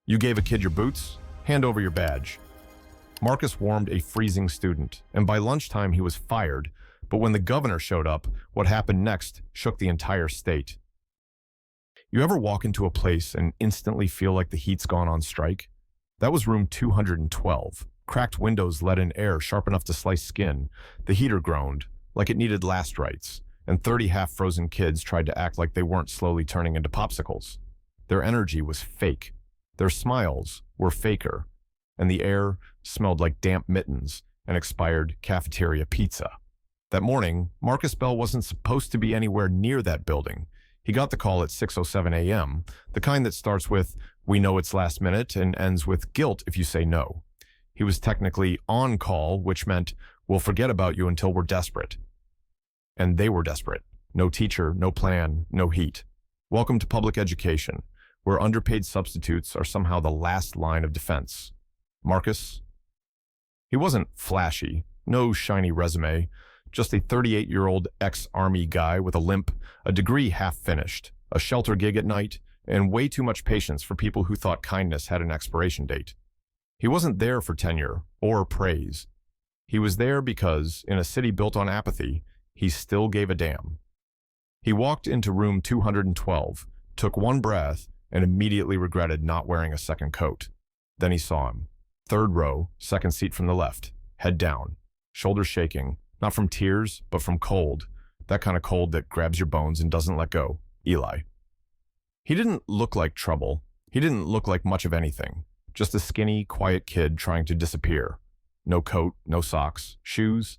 You gave a kid your boots? Hand over your badge. Marcus warmed a freezing student, and by lunchtime he was fired, but when the governor showed up, what happened next shook the entire state. You ever walk into a place and instantly feel like the heat's gone on strike? That was room 212. Cracked windows let in air sharp enough to slice skin. The heater groaned, like it needed last rites, and 30 half-frozen kids tried to act like they weren't slowly turning into popsicles. Their energy was fake. Their smiles were faker, and the air smelled like damp mittens and expired cafeteria pizza. That morning, Marcus Bell wasn't supposed to be anywhere near that building. He got the call at 6:07 a.m., the kind that starts with, "We know it's last minute," and ends with guilt if you say no. He was technically on call, which meant, "We'll forget about you until we're desperate." And they were desperate. No teacher, no plan, no heat. Welcome to public education, where underpaid substitutes are somehow the last line of defense. Marcus? He wasn't flashy, no shiny resume, just a 38-year-old ex-army guy with a limp, a degree half-finished, a shelter gig at night, and way too much patience for people who thought kindness had an expiration date. He wasn't there for tenure or praise. He was there because, in a city built on apathy, he still gave a damn. He walked into room 212, took one breath, and immediately regretted not wearing a second coat. Then he saw him. Third row, second seat from the left, head down, shoulders shaking, not from tears, but from cold, that kind of cold that grabs your bones and doesn't let go. Eli. He didn't look like trouble. He didn't look like much of anything. Just a skinny, quiet kid trying to disappear. No coat, no socks, shoes.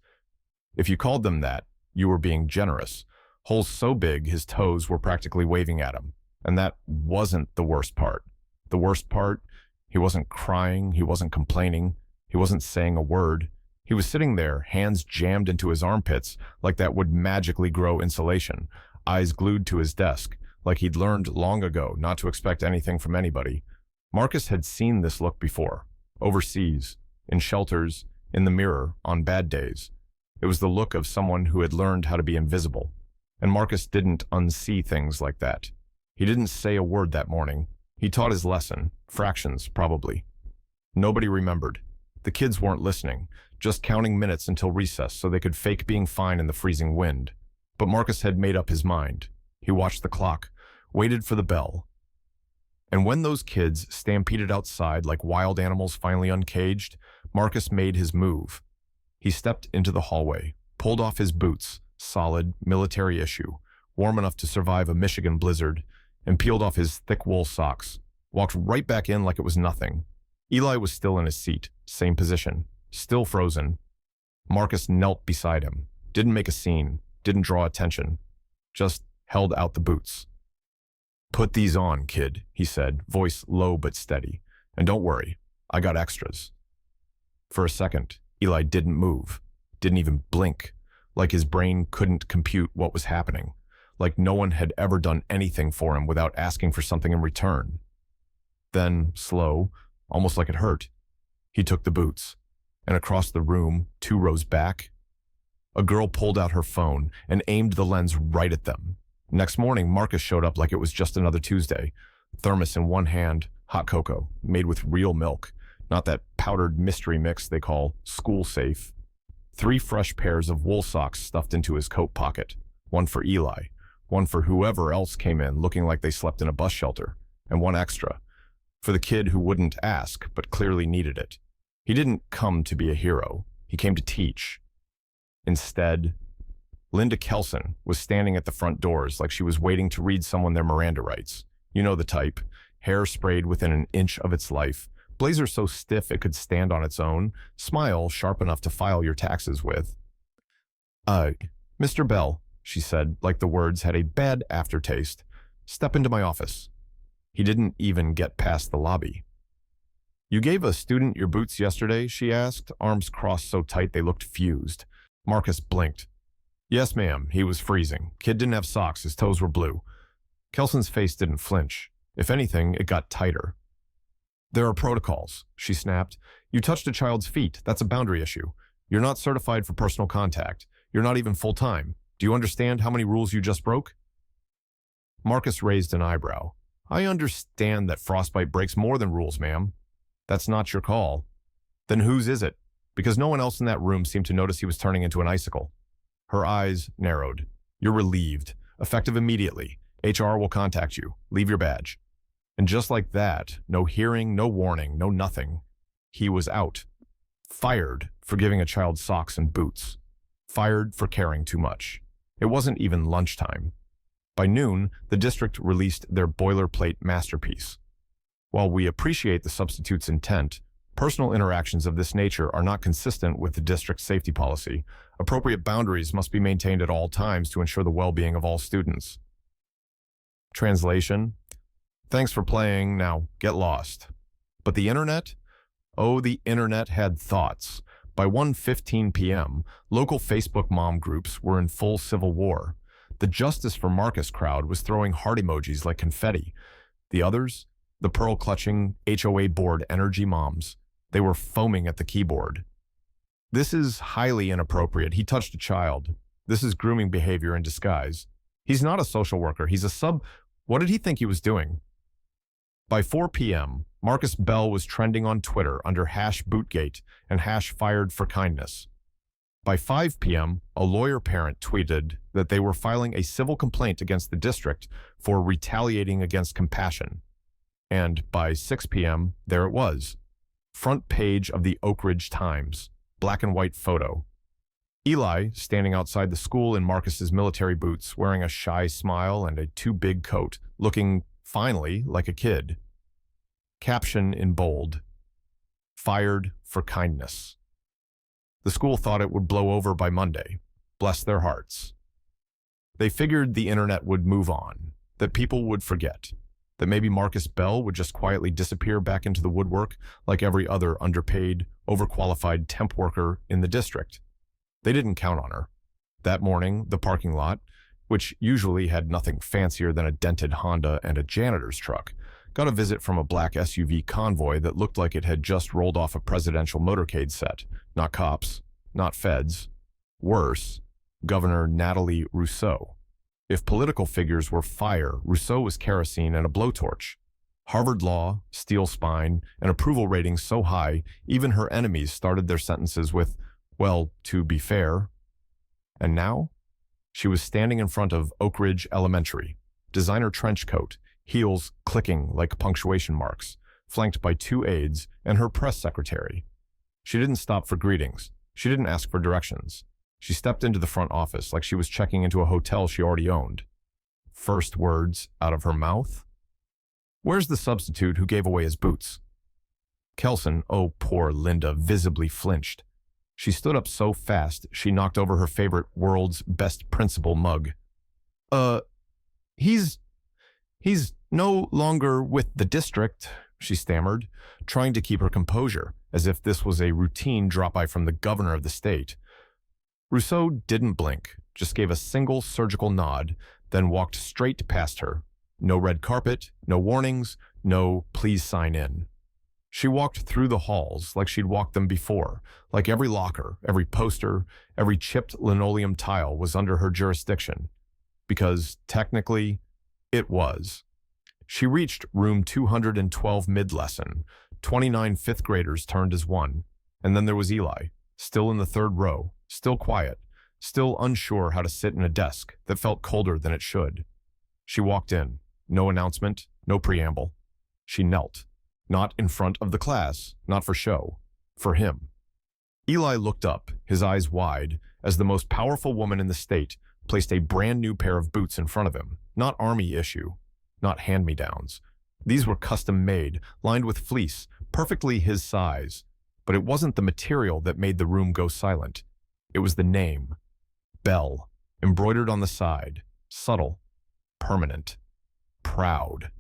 If you called them that, you were being generous. Holes so big his toes were practically waving at him. And that wasn't the worst part. The worst part, he wasn't crying, he wasn't complaining, he wasn't saying a word. He was sitting there, hands jammed into his armpits like that would magically grow insulation, eyes glued to his desk, like he'd learned long ago not to expect anything from anybody. Marcus had seen this look before, overseas, in shelters, in the mirror, on bad days. It was the look of someone who had learned how to be invisible. And Marcus didn't unsee things like that. He didn't say a word that morning. He taught his lesson, fractions probably. Nobody remembered. The kids weren't listening, just counting minutes until recess so they could fake being fine in the freezing wind. But Marcus had made up his mind. He watched the clock, waited for the bell. And when those kids stampeded outside like wild animals finally uncaged, Marcus made his move. He stepped into the hallway, pulled off his boots, solid, military issue, warm enough to survive a Michigan blizzard, and peeled off his thick wool socks, walked right back in like it was nothing. Eli was still in his seat, same position, still frozen. Marcus knelt beside him, didn't make a scene, didn't draw attention, just held out the boots. "Put these on, kid," he said, voice low but steady. "And don't worry, I got extras." For a second, Eli didn't move, didn't even blink, like his brain couldn't compute what was happening, like no one had ever done anything for him without asking for something in return. Then, slow, almost like it hurt, he took the boots, and across the room, 2 rows back, a girl pulled out her phone and aimed the lens right at them. Next morning, Marcus showed up like it was just another Tuesday. Thermos in one hand, hot cocoa, made with real milk, not that powdered mystery mix they call school safe. 3 fresh pairs of wool socks stuffed into his coat pocket, one for Eli, one for whoever else came in looking like they slept in a bus shelter, and one extra, for the kid who wouldn't ask but clearly needed it. He didn't come to be a hero. He came to teach. Instead, Linda Kelson was standing at the front doors like she was waiting to read someone their Miranda rights. You know the type. Hair sprayed within an inch of its life, blazer so stiff it could stand on its own, smile sharp enough to file your taxes with. Mr. Bell," she said, like the words had a bad aftertaste. "Step into my office." He didn't even get past the lobby. "You gave a student your boots yesterday?" she asked, arms crossed so tight they looked fused. Marcus blinked. "Yes, ma'am." He was freezing. Kid didn't have socks. His toes were blue. Kelson's face didn't flinch. If anything, it got tighter. "There are protocols," she snapped. "You touched a child's feet. That's a boundary issue. You're not certified for personal contact. You're not even full-time. Do you understand how many rules you just broke?" Marcus raised an eyebrow. I understand that frostbite breaks more than rules, ma'am. That's not your call. Then whose is it? Because no one else in that room seemed to notice he was turning into an icicle. Her eyes narrowed. You're relieved. Effective immediately. HR will contact you. Leave your badge. And just like that, no hearing, no warning, no nothing. He was out. Fired for giving a child socks and boots. Fired for caring too much. It wasn't even lunchtime. By noon, the district released their boilerplate masterpiece. While we appreciate the substitute's intent, personal interactions of this nature are not consistent with the district's safety policy. Appropriate boundaries must be maintained at all times to ensure the well-being of all students. Translation: thanks for playing, now get lost. But the internet? Oh, the internet had thoughts. By 1:15 p.m., local Facebook mom groups were in full civil war. The Justice for Marcus crowd was throwing heart emojis like confetti. The others? The pearl-clutching HOA board energy moms. They were foaming at the keyboard. This is highly inappropriate. He touched a child. This is grooming behavior in disguise. He's not a social worker. He's a sub... What did he think he was doing? By 4 p.m., Marcus Bell was trending on Twitter under #Bootgate and #FiredForKindness. By 5 p.m., a lawyer parent tweeted that they were filing a civil complaint against the district for retaliating against compassion. And by 6 p.m., there it was. Front page of the Oak Ridge Times, black and white photo. Eli standing outside the school in Marcus's military boots, wearing a shy smile and a too big coat, looking, finally, like a kid. Caption in bold: fired for kindness. The school thought it would blow over by Monday. Bless their hearts. They figured the internet would move on, that people would forget, that maybe Marcus Bell would just quietly disappear back into the woodwork like every other underpaid, overqualified temp worker in the district. They didn't count on her. That morning, the parking lot, which usually had nothing fancier than a dented Honda and a janitor's truck, got a visit from a black SUV convoy that looked like it had just rolled off a presidential motorcade set. Not cops, not feds. Worse, Governor Natalie Rousseau. If political figures were fire, Rousseau was kerosene and a blowtorch. Harvard law, steel spine, and approval ratings so high, even her enemies started their sentences with, well, to be fair. And now? She was standing in front of Oak Ridge Elementary, designer trench coat, heels clicking like punctuation marks, flanked by 2 aides and her press secretary. She didn't stop for greetings. She didn't ask for directions. She stepped into the front office like she was checking into a hotel she already owned. First words out of her mouth: "Where's the substitute who gave away his boots?" Kelson, oh poor Linda, visibly flinched. She stood up so fast she knocked over her favorite world's best principal mug. He's no longer with the district," she stammered, trying to keep her composure, as if this was a routine drop-by from the governor of the state. Rousseau didn't blink, just gave a single surgical nod, then walked straight past her. No red carpet, no warnings, no "please sign in." She walked through the halls like she'd walked them before, like every locker, every poster, every chipped linoleum tile was under her jurisdiction. Because, technically, it was. She reached room 212 mid-lesson. 29 fifth graders turned as one. And then there was Eli, still in the 3rd row, still quiet, still unsure how to sit in a desk that felt colder than it should. She walked in. No announcement, no preamble. She knelt. Not in front of the class, not for show, for him. Eli looked up, his eyes wide, as the most powerful woman in the state placed a brand new pair of boots in front of him. Not army issue, not hand-me-downs. These were custom-made, lined with fleece, perfectly his size. But it wasn't the material that made the room go silent. It was the name. Bell, embroidered on the side, subtle, permanent, proud.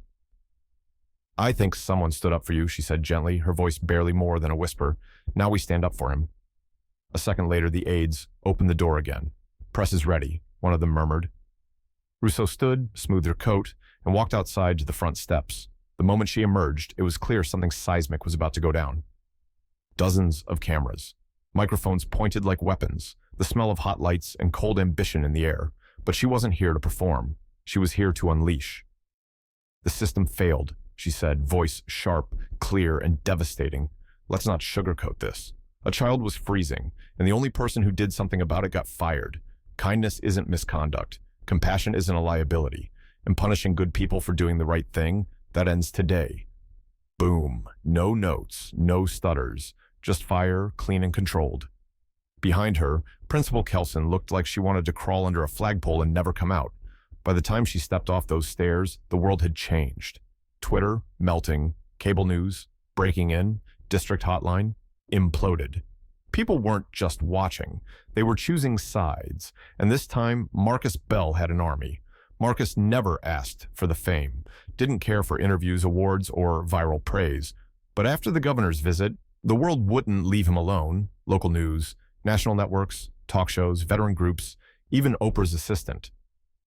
"I think someone stood up for you," she said gently, her voice barely more than a whisper. "Now we stand up for him." A second later, the aides opened the door again. "Press is ready," one of them murmured. Rousseau stood, smoothed her coat, and walked outside to the front steps. The moment she emerged, it was clear something seismic was about to go down. Dozens of cameras. Microphones pointed like weapons, the smell of hot lights and cold ambition in the air. But she wasn't here to perform. She was here to unleash. The system failed, she said, voice sharp, clear, and devastating. Let's not sugarcoat this. A child was freezing, and the only person who did something about it got fired. Kindness isn't misconduct. Compassion isn't a liability. And punishing good people for doing the right thing, that ends today. Boom. No notes, no stutters. Just fire, clean and controlled. Behind her, Principal Kelson looked like she wanted to crawl under a flagpole and never come out. By the time she stepped off those stairs, the world had changed. Twitter, melting, cable news, breaking in, district hotline, imploded. People weren't just watching, they were choosing sides, and this time Marcus Bell had an army. Marcus never asked for the fame, didn't care for interviews, awards, or viral praise. But after the governor's visit, the world wouldn't leave him alone. Local news, national networks, talk shows, veteran groups, even Oprah's assistant.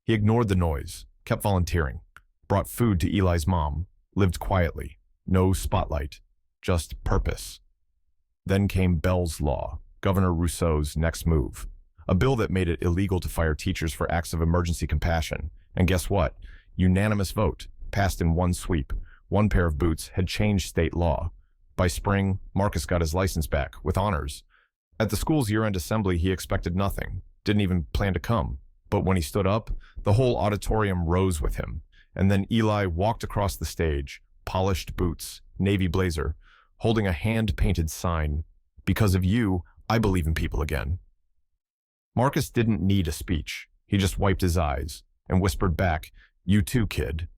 He ignored the noise, kept volunteering, brought food to Eli's mom, lived quietly, no spotlight, just purpose. Then came Bell's Law, Governor Rousseau's next move, a bill that made it illegal to fire teachers for acts of emergency compassion. And guess what? Unanimous vote, passed in one sweep. One pair of boots had changed state law. By spring, Marcus got his license back, with honors. At the school's year-end assembly, he expected nothing, didn't even plan to come. But when he stood up, the whole auditorium rose with him. And then Eli walked across the stage, polished boots, navy blazer, holding a hand-painted sign, "Because of you, I believe in people again." Marcus didn't need a speech. He just wiped his eyes and whispered back, "You too, kid."